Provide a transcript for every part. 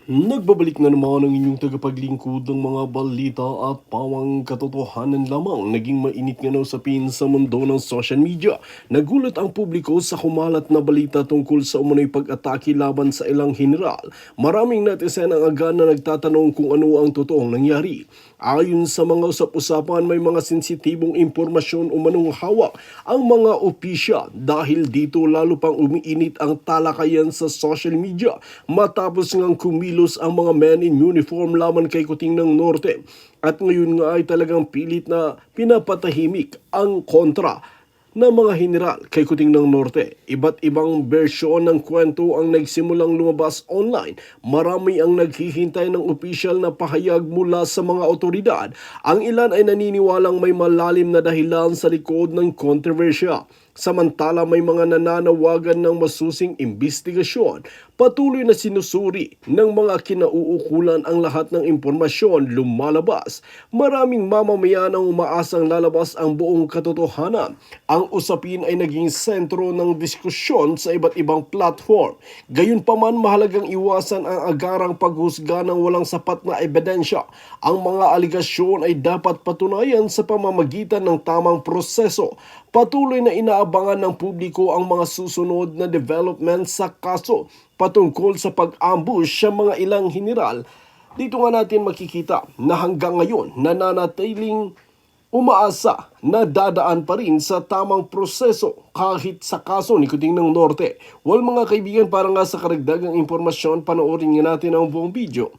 Nagbabalik na naman ang inyong tagapaglingkod ng mga balita at pawang katotohanan lamang. Naging mainit nga na usapin sa mundo ng social media. Nagulat ang publiko sa kumalat na balita tungkol sa umano'y pag-atake laban sa ilang general. Maraming netizen ang agad na nagtatanong kung ano ang totoong nangyari. Ayon sa mga usap-usapan, may mga sensitibong impormasyon umanong hawak ang mga opisyal. Dahil dito lalo pang umiinit ang talakayan sa social media matapos ngang kumilos ang mga men in uniform laban kay Kuting ng Norte. At ngayon nga ay talagang pilit na pinapatahimik ang kontra ng mga general kay Kuting ng Norte. Iba't ibang bersyon ng kwento ang nagsimulang lumabas online. Marami ang naghihintay ng opisyal na pahayag mula sa mga otoridad. Ang ilan ay naniniwalang may malalim na dahilan sa likod ng kontrobersya. Samantala may mga nananawagan ng masusing imbestigasyon. Patuloy na sinusuri ng mga kinauukulan ang lahat ng impormasyon lumalabas. Maraming mamamayan ang umaasang lalabas ang buong katotohanan. Ang usapin ay naging sentro ng diskusyon sa iba't ibang platform. Gayunpaman, mahalagang iwasan ang agarang paghusga ng walang sapat na ebidensya. Ang mga aligasyon ay dapat patunayan sa pamamagitan ng tamang proseso. Patuloy na inaabangan ng publiko ang mga susunod na development sa kaso patungkol sa pag-ambush sa mga ilang general. Dito nga natin makikita na hanggang ngayon nananatiling umaasa na dadaan pa rin sa tamang proseso kahit sa kaso ni Kuting ng Norte. Well mga kaibigan, para nga sa karagdagang impormasyon, panoorin nga natin ang buong video.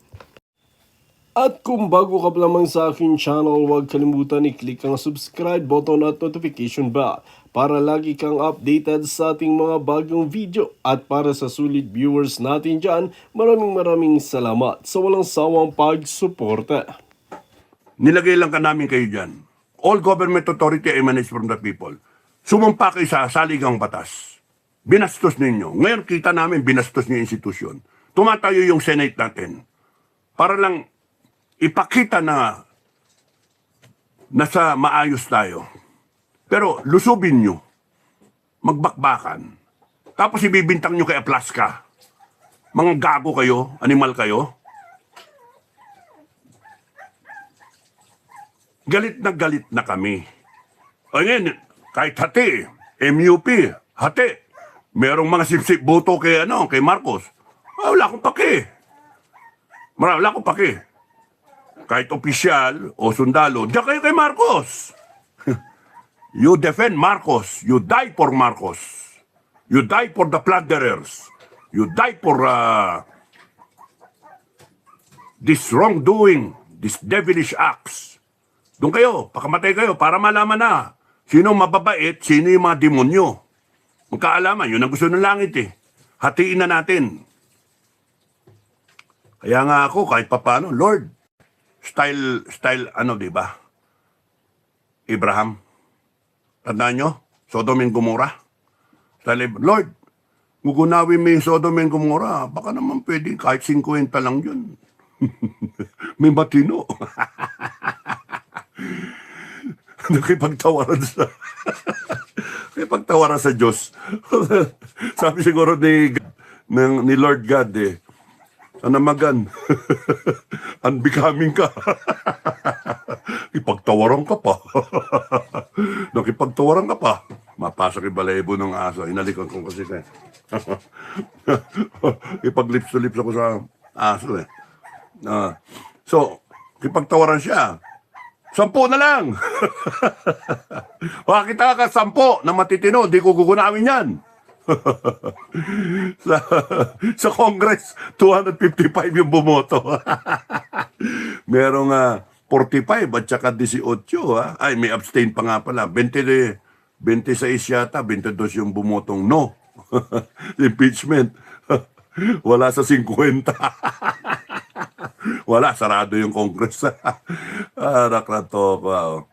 At kung bago ka pa lamang sa aking channel, huwag kalimutan i-click ang subscribe button at notification bell para lagi kang updated sa ating mga bagong video. At para sa sulit viewers natin dyan, maraming salamat sa walang sawang pagsuporta. Nilagay lang ka namin kayo dyan. All government authority emanates from the people. Sumampa kayo sa saligang batas. Binastos ninyo. Ngayon kita namin binastos niyo institusyon. Tumatayo yung Senate natin. Para lang ipakita na nasa maayos tayo. Pero lusubin nyo. Magbakbakan. Tapos ibibintang nyo kay Aplaska. Mga gago kayo, animal kayo. Galit na kami. O ngayon, kahit hati, MUP, hati. Merong mga sipsip boto kay, kay Marcos. Wala akong pake. Wala akong pake. Kahit opisyal o sundalo, diyan kayo kay Marcos. You defend Marcos. You die for Marcos. You die for the plunderers. You die for this wrongdoing, this devilish acts. Doon kayo, pakamatay kayo para malaman na sino mababait, sino yung mga demonyo. Magkaalaman, yun ang gusto ng langit eh. Hatiin na natin. Kaya nga ako, kahit papano, Lord, style, di ba? Abraham. Tandaan nyo? Sodom and Gomorrah. Lord, gugunawin mo yung Sodom and Gomorrah. Baka naman pwedeng kahit 50 lang yun. May matino. Nakipagtawaran sa nakipagtawaran sa Diyos. Sabi siguro ni Lord God Sanamagan, unbecoming ka. Ipagtawaran ka pa. Nakipagtawaran ka pa. Mapasok yung balahibo ng aso. Inalikan ko kasi kaya. Ipaglips to lips ako sa aso eh. So, ipagtawaran siya. 10 na lang. Makakita ka 10 na matitino. Di ko gugunawin yan. sa Congress, 255 yung bumoto. Merong 45 at saka 18. Ay, may abstain pa nga pala. 26 yata, 22 yung bumotong no. Impeachment. Wala sa 50. Wala, sarado yung Congress. Rakrato. Wow.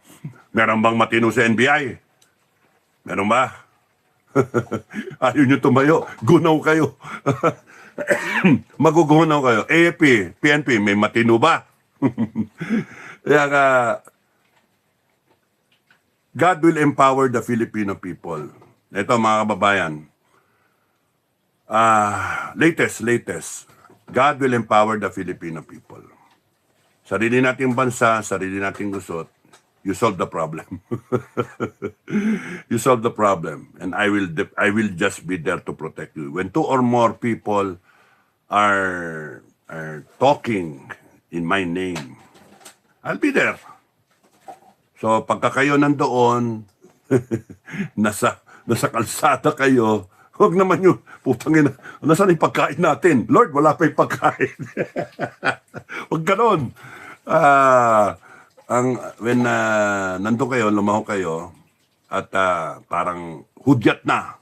Meron bang matino sa NBI? Meron ba? Ayaw nyo tumayo. Gunaw kayo. Magugunaw kayo. AFP, PNP, may matino ba? Kaya God will empower the Filipino people. Ito mga kababayan. Latest. God will empower the Filipino people. Sarili nating bansa, sarili nating gusot, you solve the problem. You solve the problem, and I will just be there to protect you. When two or more people are talking in my name, I'll be there. So pagka kayo nandoon, nasa kalsada kayo, huwag naman yung putang ina, nasaan yung pagkain natin? Lord, wala pa yung pagkain. Huwag ganon. When nandun kayo, lumaho kayo, at parang hudyat na.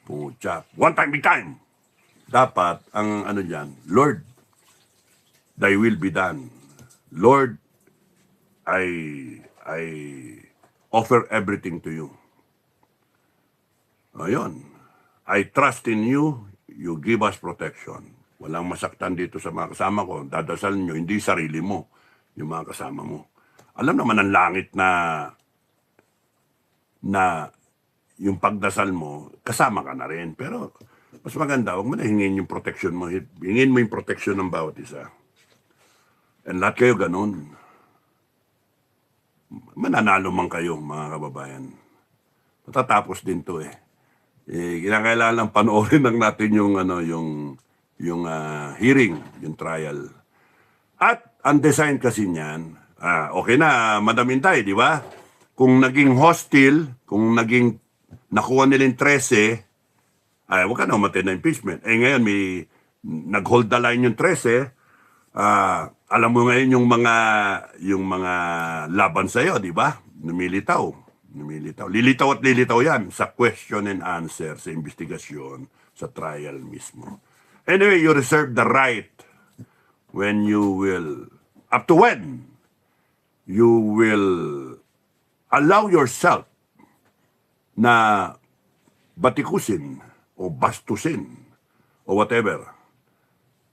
Pucha, one time, big time. Dapat, ang ano dyan, Lord, thy will be done. Lord, I offer everything to you. Ayun. I trust in you, you give us protection. Walang masaktan dito sa mga kasama ko. Dadasal nyo, hindi sarili mo, yung mga kasama mo. Alam naman ng langit na yung pagdasal mo, kasama ka na rin. Pero mas maganda, huwag mo na hingin yung protection mo. Hingin mo yung protection ng bawat isa. And lahat kayo ganun. Mananalo man kayo, mga kababayan. Matatapos din to eh. Kinakailangan lang panoorin lang natin yung hearing, yung trial. At ang design kasi niyan, okay na, Madam Intay, di ba? Kung naging hostile, kung naging nakuha nilang 13, huwag ka na umatid na impeachment. Ngayon, may nag-hold the line yung 13, alam mo ngayon yung mga laban sa iyo, di ba? Lumilitaw. Lilitaw at lilitaw yan sa question and answer, sa investigasyon, sa trial mismo. Anyway, you reserve the right when you will, up to when, you will allow yourself na batikusin o bastusin o whatever.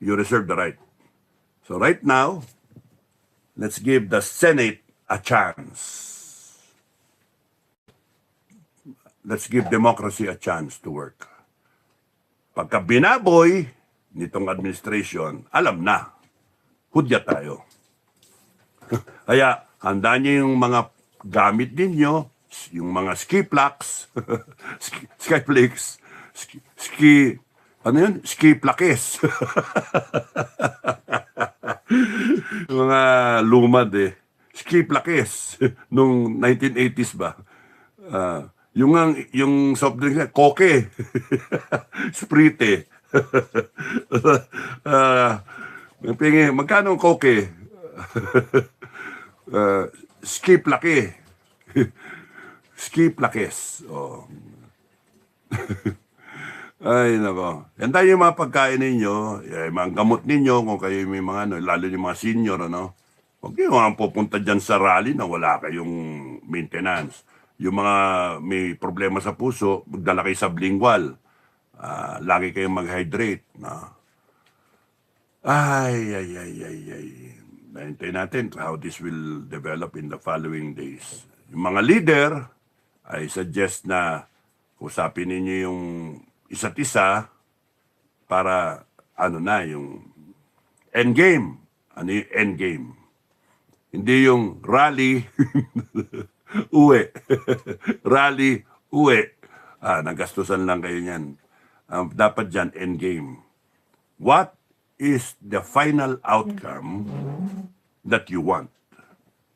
You reserve the right. So right now, let's give the Senate a chance. Let's give democracy a chance to work. Pagka binaboy nitong administration, alam na, hudya tayo. Kaya, handa niyo yung mga gamit ninyo, yung mga ski plaques, skyflakes, ski plakes. Mga lumad eh. Ski plakes nung 1980s ba? Yung soft drink na, koke. Sprite. Magkano ang koke? Ski plake. Ski plakes. Oh. Ay, nako. Yan tayo yung mga pagkain ninyo, mga gamot ninyo, kung kayo may mga, lalo yung mga senior, huwag nyo mga pupunta dyan sa rally na wala kayong maintenance. Yung mga may problema sa puso, magdala kayo sublingual. Lagi kayong mag-hydrate. Ay. Nahintayin natin how this will develop in the following days. Yung mga leader, I suggest na usapin ninyo yung isa't isa para yung endgame. Ano yung endgame? Hindi yung rally, uwi. Rally, uwi. Nagastusan lang kayo niyan. Dapat dyan, endgame. What is the final outcome that you want?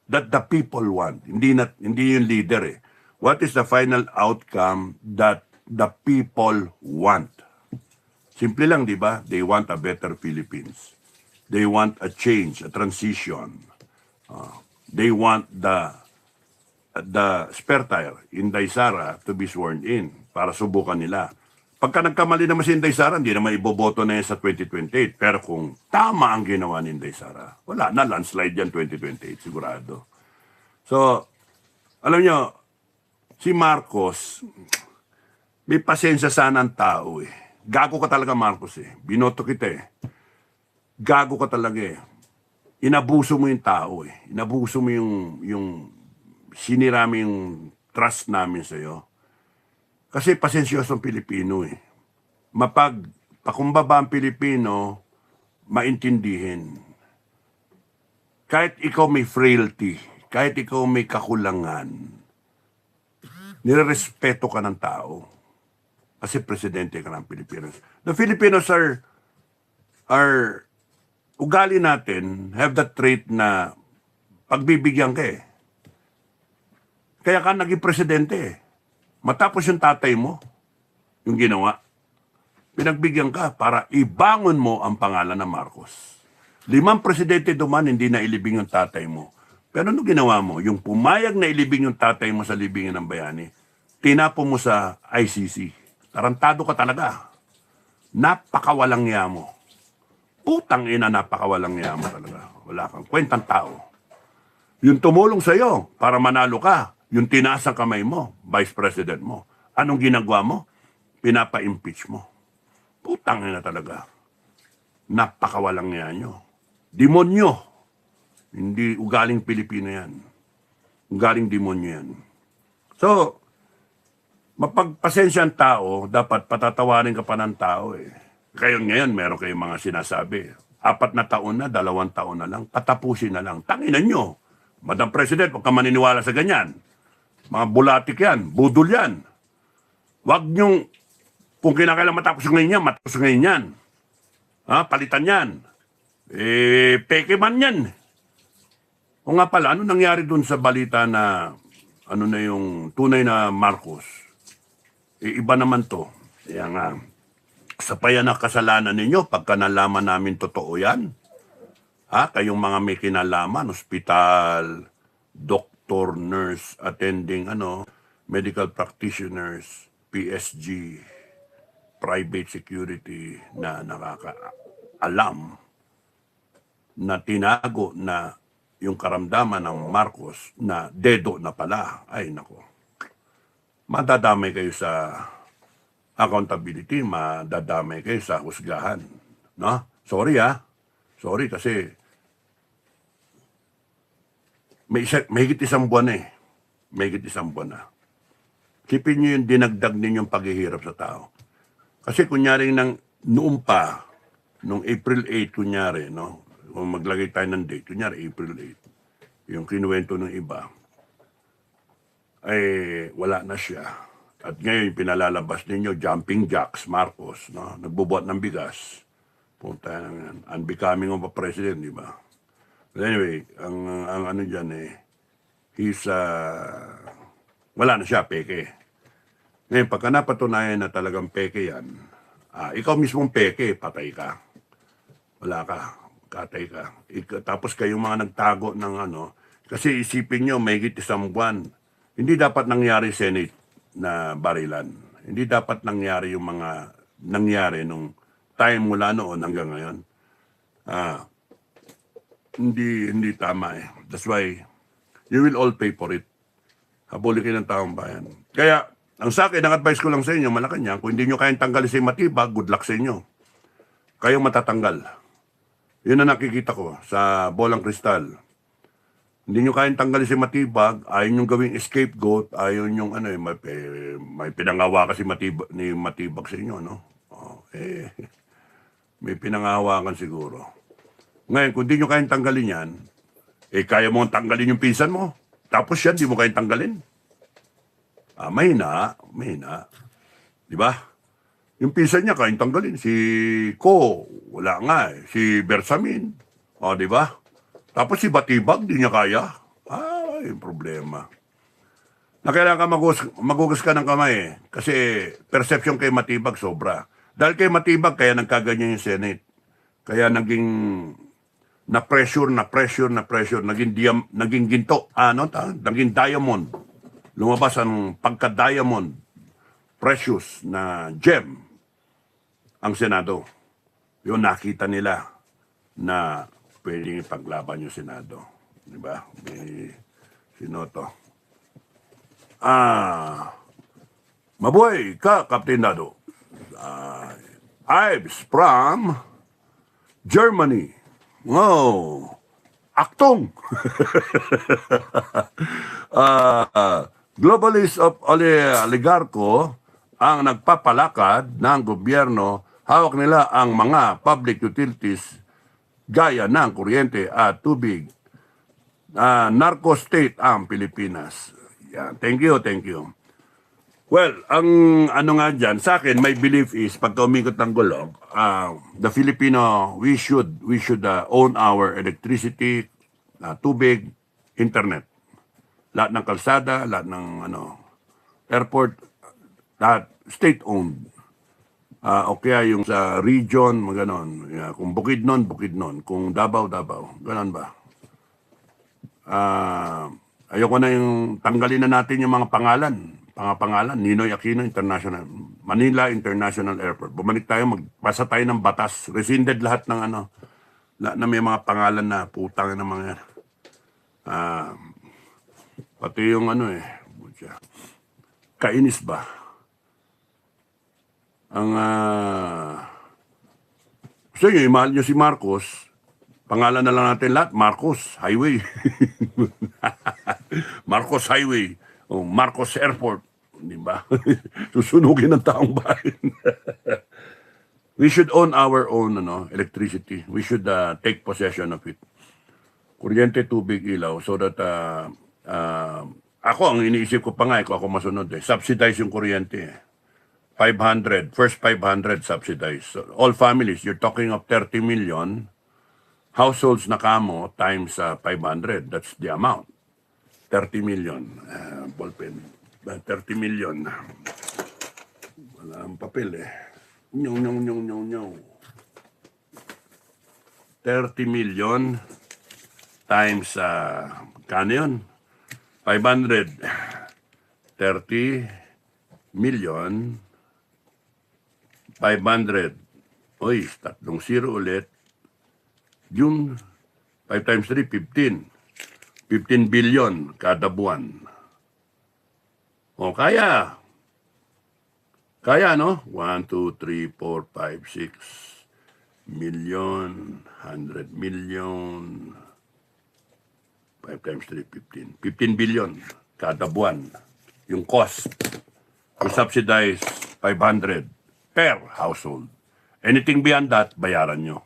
That the people want. Hindi yung leader eh. What is the final outcome that the people want? Simple lang, di ba? They want a better Philippines. They want a change, a transition. They want the spare tire, Inday Sara, to be sworn in para subukan nila. Pagka nagkamali naman si Inday Sara, hindi naman iboboto na yan sa 2028. Pero kung tama ang ginawa ni Inday Sara, wala na, landslide yan 2028, sigurado. So, alam nyo, si Marcos, may pasensya sana ang tao eh. Gago ka talaga, Marcos eh. Binoto kita eh. Gago ka talaga eh. Inabuso mo yung tao eh. Inabuso mo yung sinira mo yung trust namin sa'yo. Kasi pasensyosong Pilipino eh. Pakumbaba ang Pilipino, maintindihin. Kahit ikaw may frailty, kahit ikaw may kakulangan, nirerespeto ka ng tao. Kasi presidente ka ng Pilipinas. The Filipinos are ugali natin, have that trait na pagbibigyan ka eh. Kaya ka naging presidente eh. Matapos yung tatay mo, yung ginawa, pinagbigyan ka para ibangon mo ang pangalan ng Marcos. 5 presidente duman, hindi na ilibing yung tatay mo. Pero ano ginawa mo? Yung pumayag na ilibing yung tatay mo sa libingan ng bayani, tinapo mo sa ICC. Tarantado ka talaga. Napakawalang niya mo. Putang ina, napakawalang niya mo talaga. Wala kang kwentang tao. Yung tumulong sa'yo para manalo ka, yung tinaas ang kamay mo, vice president mo. Anong ginagawa mo? Pinapa-impeach mo. Putang ina talaga. Napakawalang niya nyo. Demonyo. Hindi ugaling Pilipino yan. Ugaling demonyo yan. So, mapagpasensya ang tao, dapat patatawarin ka pa ng tao eh. Ngayon, meron kayong mga sinasabi. 4 na taon na, 2 taon na lang, patapusin na lang. Tanginan nyo. Madam President, huwag ka maniniwala sa ganyan. Mga bulatik yan, budol yan. Huwag nyong, kung kinakailan matapos ngayon yan, matapos ngayon yan. Palitan yan. Peke man yan. O nga pala, ano nangyari dun sa balita na, ano na yung tunay na Marcos? Iba naman to. Kaya nga, sa paya na kasalanan ninyo, pagka nalaman namin totoo yan, kayong mga may kinalaman, ospital, doctor, nurse, attending, medical practitioners, PSG, private security na nakakaalam na tinago na yung karamdaman ng Marcos na dedo na pala. Ay, nako. Madadamay kayo sa accountability, madadamay kayo sa husgahan. No? Sorry Sorry kasi may higit 1 buwan eh. May higit 1 buwan na. Kipin nyo yung dinagdag ninyong paghihirap sa tao. Kasi kunyari noong pa, nung April 8, kunyari, no? Kung maglagay tayo ng date, kunyari April 8, yung kinuwento ng iba, ay wala na siya. At ngayon, pinalalabas ninyo, jumping jacks, Marcos, no? Nagbubuhat ng bigas. Punta ng unbecoming of a president, di ba? But anyway, ang ano dyan wala na siya, peke. Ngayon, pagka napatunayan na talagang peke yan, ikaw mismong peke, patay ka. Wala ka, katay ka. Tapos kayong mga nagtago ng kasi isipin nyo, may higit 1 buwan, hindi dapat nangyari Senate na barilan. Hindi dapat nangyari yung mga nangyari nung time mula noon hanggang ngayon. Hindi tama eh. That's why you will all pay for it. Habulin kayo ng taong bayan. Kaya, ang sa akin, ang advice ko lang sa inyo, Malacanang, kung hindi nyo kayang tanggalin si Matibag, good luck sa inyo. Kayong matatanggal. Yun ang nakikita ko sa bolang kristal. Hindi nyo kayang tanggalin si Matibag, ayaw nyo gawing scapegoat, ayaw nyo may pinangawa kasi ni Matibag sa inyo, no? May pinangahawakan siguro. Ngayon, kung di nyo kayang tanggalin yan, kaya mo tanggalin yung pinsan mo. Tapos yan, di mo kayang tanggalin. Mahina. Di ba? Yung pinsan niya kayang tanggalin. Si Ko, wala nga eh. Si Bersamin. Di ba? Tapos si Batibag, di niya kaya. Yung problema. Na kailangan ka magugas ka ng kamay eh. Kasi perception kay Matibag sobra. Dahil kay Matibag, kaya nagkaganyan yung Senate. Kaya naging na-pressure, naging ginto, naging diamond. Lumabas ang pagka-diamond, precious na gem, ang Senado. Yun, nakita nila na pwedeng ipaglaban yung Senado. Diba? Sino to? Mabuhay ka, Captain Dado. Ives from Germany. Wow! Aktong! Globalist of oligarko ang nagpapalakad ng gobyerno, hawak nila ang mga public utilities gaya ng kuryente at tubig. Narco state ang Pilipinas. Yan. Thank you, thank you. Well, ang ano nga dyan, sa akin, my belief is, pagka umikot ng gulong, the Filipino, we should own our electricity, tubig, internet. Lahat ng kalsada, lahat ng airport, lahat state-owned. O kaya yung sa region, ganon. Yeah, kung Bukidnon, Bukidnon. Kung Davao, Davao. Ganon ba? Ayoko na yung tanggalin na natin yung mga pangalan. Ninoy Aquino International, Manila International Airport. Bumalik tayo, magpasa tayo ng batas. Rescinded lahat ng na may mga pangalan na putang ng mga pati yung kainis ba? Ang gusto nyo, imahal nyo si Marcos, pangalan na lang natin lahat, Marcos Highway. Marcos Highway. O Marcos Airport. Di ba? Susunugin ng taong bayan. We should own our own electricity. We should take possession of it. Kuryente, tubig, ilaw. So that, ako, ang iniisip ko pa nga, ako masunod subsidize yung kuryente. 500, first 500 subsidized. So, all families, you're talking of 30 million households na kamo times 500. That's the amount. 30 million. Ballpen. 30 million. Wala ang papel Nyaw. 30 million times, kano yun? 500. 30 million 500. Oy, tatlong zero ulit. Yung 5 times 3, 15. 15 billion kada buwan. O, kaya. Kaya, no? 1, 2, 3, 4, 5, 6 million, 100 million, 5 times 3, 15. 15 billion kada buwan. Yung cost to subsidize 500 per household. Anything beyond that, bayaran nyo.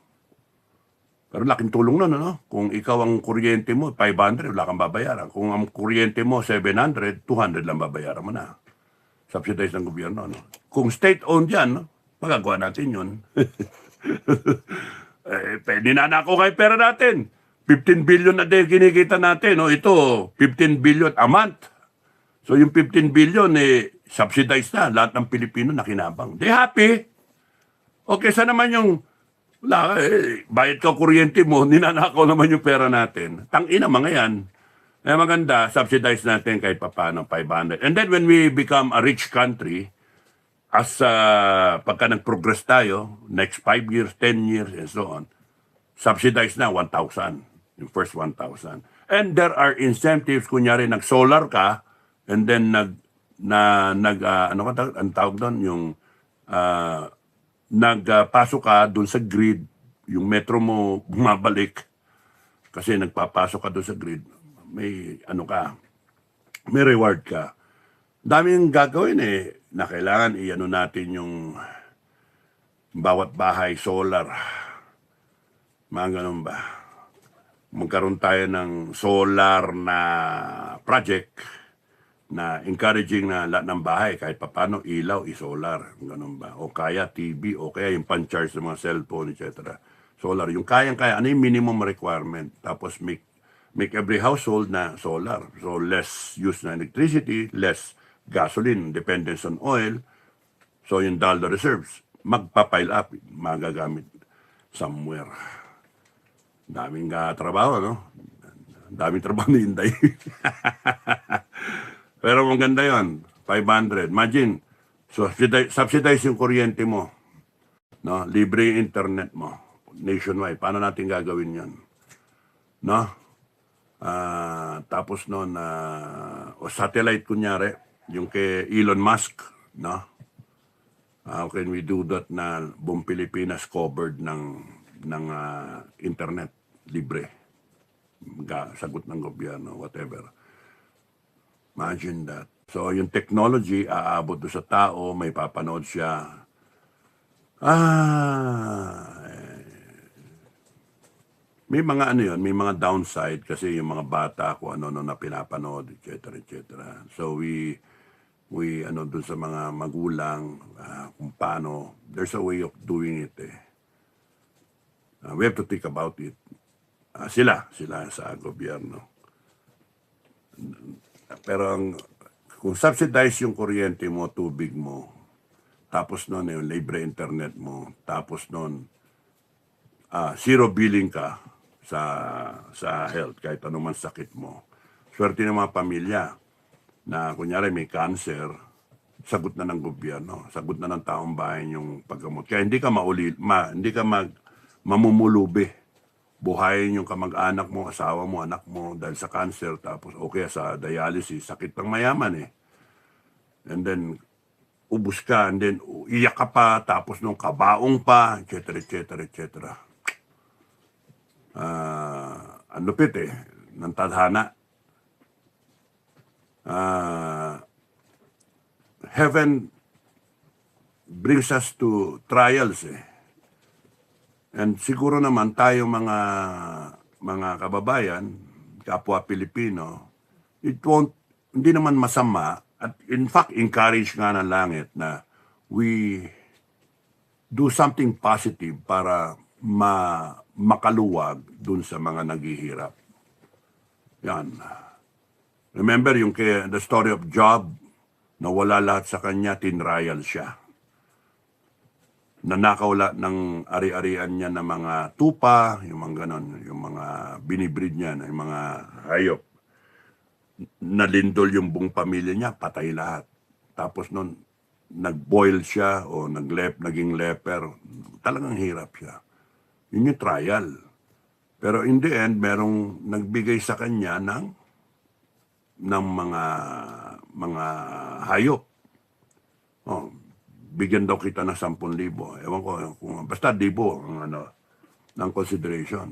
Pero laking tulong nun, Kung ikaw ang kuryente mo, 500, wala kang babayaran. Kung ang kuryente mo, 700, 200 lang babayaran mo na. Subsidize ng gobyerno, Kung state-owned yan, magagawa natin yun. Pwede na ako kay pera natin. 15 billion na din kinikita natin, Ito, 15 billion a month. So yung 15 billion, subsidized na. Lahat ng Pilipino nakinabang. They happy. Okay, saan naman yung wala, bayad ka kuryente mo, ninanakaw naman yung pera natin. Tangina mga yan. Maganda, subsidize natin kahit paano, 500. And then when we become a rich country, as pagka nag-progress tayo, next 5 years, 10 years, and so on, subsidize na 1,000. Yung first 1,000. And there are incentives, kunyari nag-solar ka, and then ang tawag doon, yung nagpasok ka doon sa grid, yung metro mo bumabalik kasi nagpapasok ka doon sa grid, may may reward ka. Daming gagawin na kailangan natin yung bawat bahay solar. Mga ganun ba? Magkaroon tayo ng solar na project na encouraging na lahat ng bahay, kahit papano, ilaw, solar, ganun ba? O kaya TV, o kaya yung pan-charge ng mga cellphone, etc. Solar, yung kayang-kaya, ano yung minimum requirement? Tapos make every household na solar. So less use na electricity, less gasoline, dependence on oil. So yung dollar reserves, magpa-pile up, magagamit somewhere. Daming trabaho, Daming trabaho ni Inday. Pero maganda yon, 500. Imagine, subsidize yung kuryente mo. Libre yung internet mo. Nationwide. Paano natin gagawin yan? Tapos o satellite kunyari, yung kay Elon Musk, how can we do that na buong Pilipinas covered ng internet, libre. Sagot ng gobyerno, whatever. Imagine that. So, yung technology, aabot doon sa tao, may papanood siya. may mga ano yun, may mga downside kasi yung mga bata kung ano na pinapanood, etc. etc. So we ano dun sa mga magulang kung paano, there's a way of doing it eh. We have to think about it. Sila sa gobyerno. Pero kung subsidize yung kuryente mo, tubig mo, tapos nun yung libre internet mo, tapos nun zero billing ka sa health, kahit anong sakit mo. Swerte ng mga pamilya na kunyari may cancer, sagot na ng gobyerno, sagot na ng taong bayan yung paggamot. Kaya hindi ka hindi ka mamumulubi. Buhayin yung kamag-anak mo, asawa mo, anak mo dahil sa cancer, tapos okay sa dialysis, sakit pang mayaman eh. And then, ubus ka, and then iyak ka pa, tapos nung kabaong pa, etc. etc. etc. Ang lupit eh, ng tadhana. Heaven brings us to trials eh. And siguro naman tayo mga kababayan, kapwa Pilipino, hindi naman masama at in fact encourage nga ng langit na we do something positive para makaluwag dun sa mga naghihirap. Yan. Remember yung the story of Job, nawala lahat sa kanya, tinrial siya. Nanakaw ng ari-arian niya ng mga tupa, yung mga ganon, yung mga binibreed niya, yung mga hayop. Nalindol yung buong pamilya niya, patay lahat. Tapos nun, nag-boil siya o naging leper. Talagang hirap siya. Yun yung trial. Pero in the end, merong nagbigay sa kanya ng mga hayop. Oh, bigyan daw kita ng 10,000. Ewan ko, basta 1,000 ng consideration.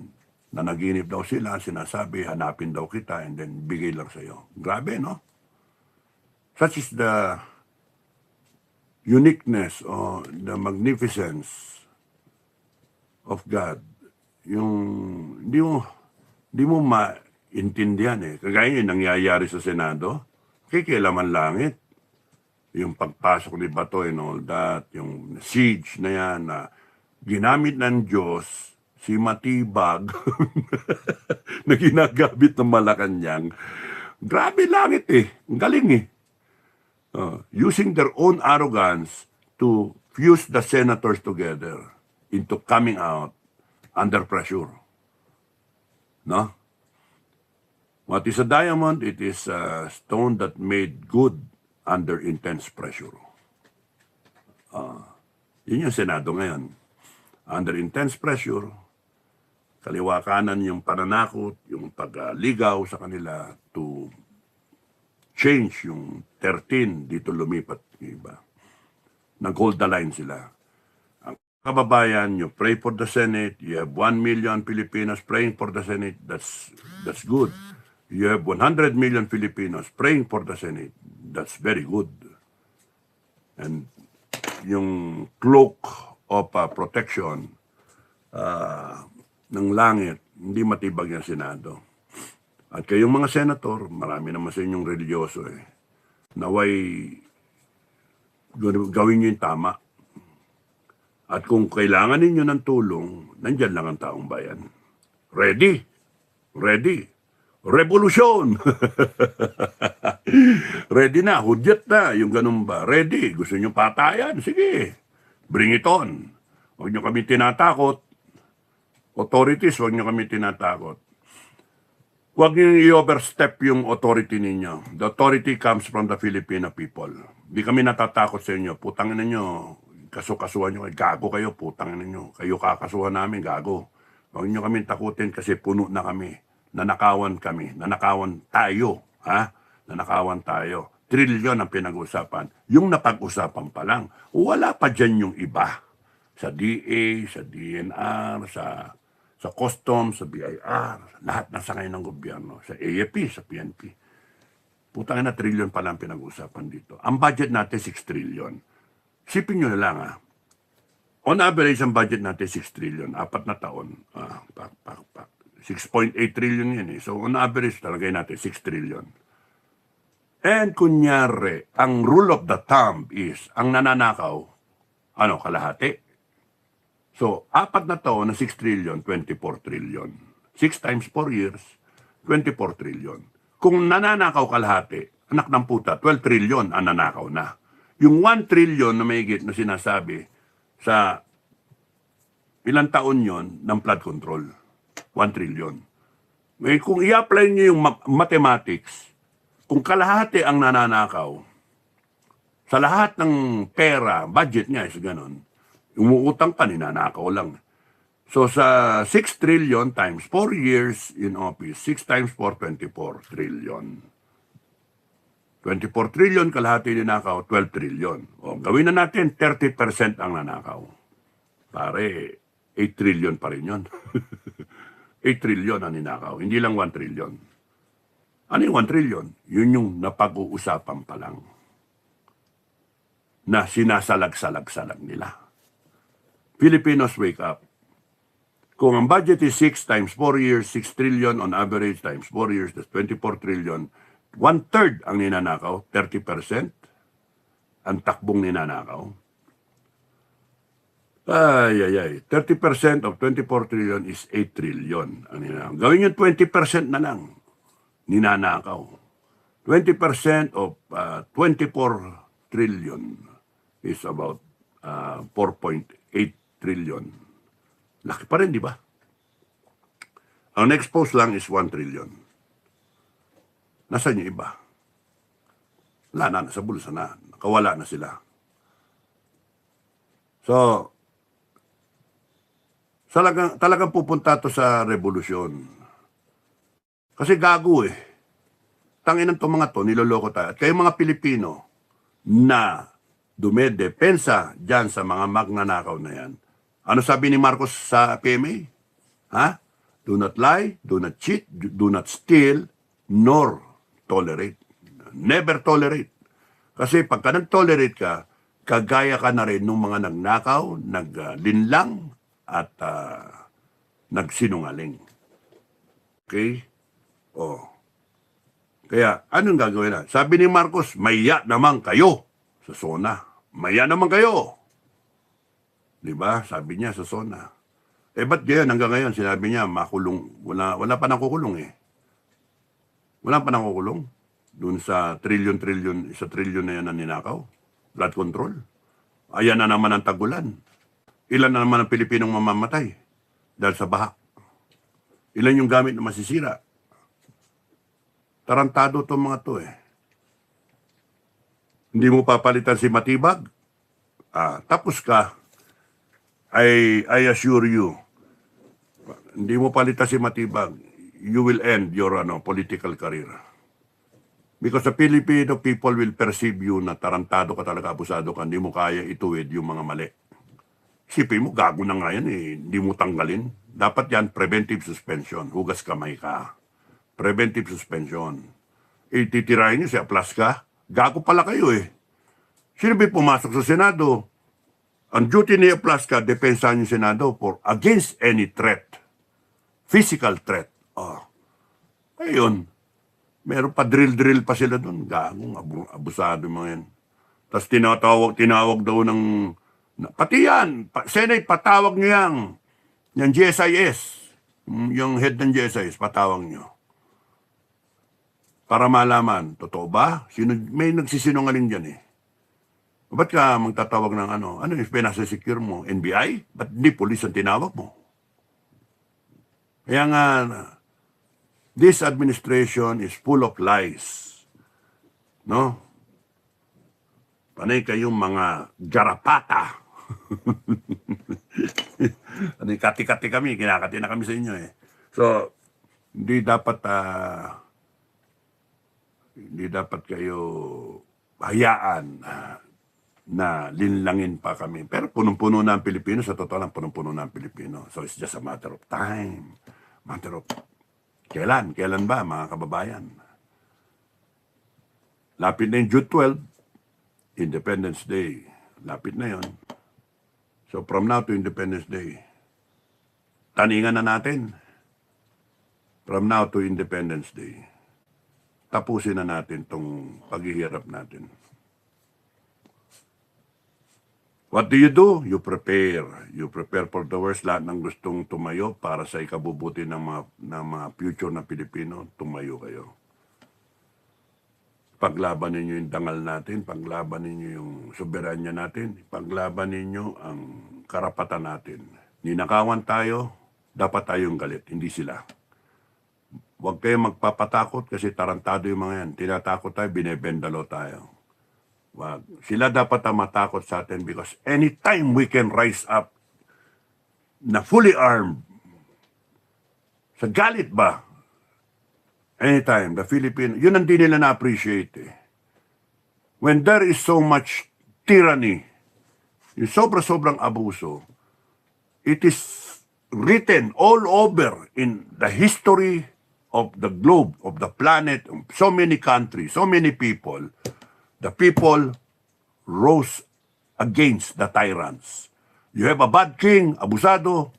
Na naginip daw sila, sinasabi, hanapin daw kita, and then bigay lang sa'yo. Grabe, no? Such is the uniqueness or the magnificence of God. Yung, hindi mo maintindihan eh. Kagaya yung nangyayari sa Senado, kikialaman langit. Yung pagpasok ni Bato and all that, yung siege na yan na ginamit ng Diyos, si Matibag, na ginagamit ng Malacanang. Grabe langit eh. Ang galing eh. Using their own arrogance to fuse the senators together into coming out under pressure. No? What is a diamond? It is a stone that made good under intense pressure. Yun yung Senado ngayon. Under intense pressure, kaliwa kanan yung pananakot, yung pagligaw sa kanila to change yung 13, dito lumipat yung iba. Nag-hold the line sila. Ang kababayan, you pray for the Senate, you have 1 million Filipinos praying for the Senate, that's good. You have 100 million Filipinos praying for the Senate, that's very good. And yung cloak of protection ng langit, hindi matibag yung Senado. At kayong mga senator, marami naman sa inyong religyoso eh, naway gawin nyo yung tama. At kung kailangan ninyo ng tulong, nandyan lang ang taong bayan. Ready. Revolusyon! Ready na, hudyat na, yung ganun ba? Ready, gusto nyo patayan? Sige, bring it on. Huwag nyo kami tinatakot. Authorities, huwag nyo kami tinatakot. Huwag nyo i-overstep yung authority ninyo. The authority comes from the Filipino people. Di kami natatakot sa inyo. Putangin ninyo, kasuhan nyo, gago kayo, putangin ninyo. Kayo kakasuhan namin, gago. Huwag nyo kami takutin kasi puno na kami. Nanakawan kami. Nanakawan tayo. Ha? Nanakawan tayo. Trilyon ang pinag-usapan. Yung napag-usapan pa lang. Wala pa dyan yung iba. Sa DA, sa DNR, sa Customs, sa BIR. Lahat nasa ngayon ng gobyerno. Sa AFP, sa PNP. Putang na trilyon pa lang pinag-usapan dito. Ang budget natin 6 trilyon. Sipin nyo na lang On average, ang budget natin 6 trilyon. 4 na taon. 6.8 trillion yan eh. So on average, talagay natin 6 trillion. And kunyari, ang rule of the thumb is, ang nananakaw, kalahati. So, 4 na taon na 6 trillion, 24 trillion. 6 times 4 years, 24 trillion. Kung nananakaw kalahati, anak ng puta, 12 trillion ang nanakaw na. Yung 1 trillion na mahigit na sinasabi sa ilang taon yon ng flood control. 1 trillion. May kung i-apply niyo yung mathematics, kung kalahati ang nananakaw, sa lahat ng pera, budget niya is ganun, umuutang pa, ninanakaw lang. So sa 6 trillion times 4 years in office, 6 times 4, 24 trillion. 24 trillion, kalahati ninakaw, 12 trillion. O, gawin na natin, 30% ang nanakaw. Pare, 8 trillion pa rin yun. 8 trillion ang ninakaw, hindi lang 1 trillion. Ano yung 1 trillion? Yun yung napag-uusapan pa lang na sinasalag-salag-salag nila. Filipinos, wake up. Kung ang budget is 6 times 4 years, 6 trillion on average times 4 years, that's 24 trillion. 1/3 ang ninanakaw, 30% ang takbong ninanakaw. Ay. 30% of 24 trillion is 8 trillion ang ninanakaw. Gawin yung 20% na lang ninanakaw. 20% of 24 trillion is about 4.8 trillion. Laki pa rin, di ba? Ang next post lang is 1 trillion. Nasaan yung iba? Wala na, nasa bulsa na. Nakawala na sila. So, talagang pupunta to sa revolusyon. Kasi gago eh. Tanginan to mga to, niloloko tayo. At kayo mga Pilipino na dumedepensa dyan sa mga magnanakaw na yan. Ano sabi ni Marcos sa PMA? Ha? Do not lie, do not cheat, do not steal, nor tolerate. Never tolerate. Kasi pagka nag-tolerate ka, kagaya ka na rin ng mga nagnakaw, naglinlang, at nagsinungaling. Okay? Oh. Kaya, anong gagawin na? Sabi ni Marcos, maya naman kayo sa SONA. Maya naman kayo. Diba? Sabi niya sa SONA. Ba't ganyan hanggang ngayon? Sinabi niya, makulong. Wala pa nang kukulong eh. Wala pa nang kukulong. Doon sa trillion na yan na ninakaw. Blood control. Ayan na naman ang tagulan. Ilan na naman ang Pilipinong mamamatay dahil sa baha. Ilan yung gamit na masisira. Tarantado itong mga to eh. Hindi mo papalitan si Matibag. Tapos ka. I assure you, hindi mo palitan si Matibag, you will end your political career. Because the Filipino people will perceive you na tarantado ka talaga, abusado ka, hindi mo kaya ituwid yung mga mali. Isipin mo, gago na nga yan eh, hindi mo tanggalin. Dapat yan, preventive suspension, hugas kamay ka. Preventive suspension. Titirahin nyo si Aplas ka, gago pala kayo eh. Sino ba pumasok sa Senado? Ang duty ni Aplaska, depensahan yung Senado for against any threat. Physical threat. Ayun. Meron pa drill pa sila doon. Gagong, abusado mga yan. Tapos tinawag daw ng, pati yan, Senate, patawag nyo yan. Yung GSIS, yung head ng GSIS, patawag nyo. Para malaman, totoo ba? May nagsisinungaling dyan eh. Ba't ka magtatawag ng ano? Ano yung pinasa-secure mo? NBI? Ba't hindi police ang tinawag mo? Kaya nga, this administration is full of lies. No? Panay kayong mga garapata. Kati-kati kami, kinakati na kami sa inyo eh. So, hindi dapat kayo hayaan na linlangin pa kami. Pero punong-puno na ang Pilipino. Sa totoo lang, punong-puno na ang Pilipino. So it's just a matter of time. Matter of kailan? Kailan ba, mga kababayan? Lapit na yung June 12, Independence Day. Lapit na yon. So from now to Independence Day, taningan na natin. from now to Independence Day, tapusin na natin tong paghihirap natin. What do? You prepare. You prepare for the worst. Lahat ng gustong tumayo para sa ikabubuti ng mga future na Pilipino, tumayo kayo. Paglaban ninyo yung dangal natin, paglaban ninyo yung soberanya natin, paglaban ninyo ang karapatan natin. Ninakawan tayo, dapat tayong galit, hindi sila. Huwag kayong magpapatakot kasi tarantado yung mga yan. Tinatakot tayo, binebendalo tayo. Wag. Sila dapat ang matakot sa atin because anytime we can rise up na fully armed, sa galit ba? Anytime, the Philippines, yun ang di nila na-appreciate eh. When there is so much tyranny, yung sobra-sobrang abuso, it is written all over in the history of the globe, of the planet, so many countries, so many people. The people rose against the tyrants. You have a bad king, abusado,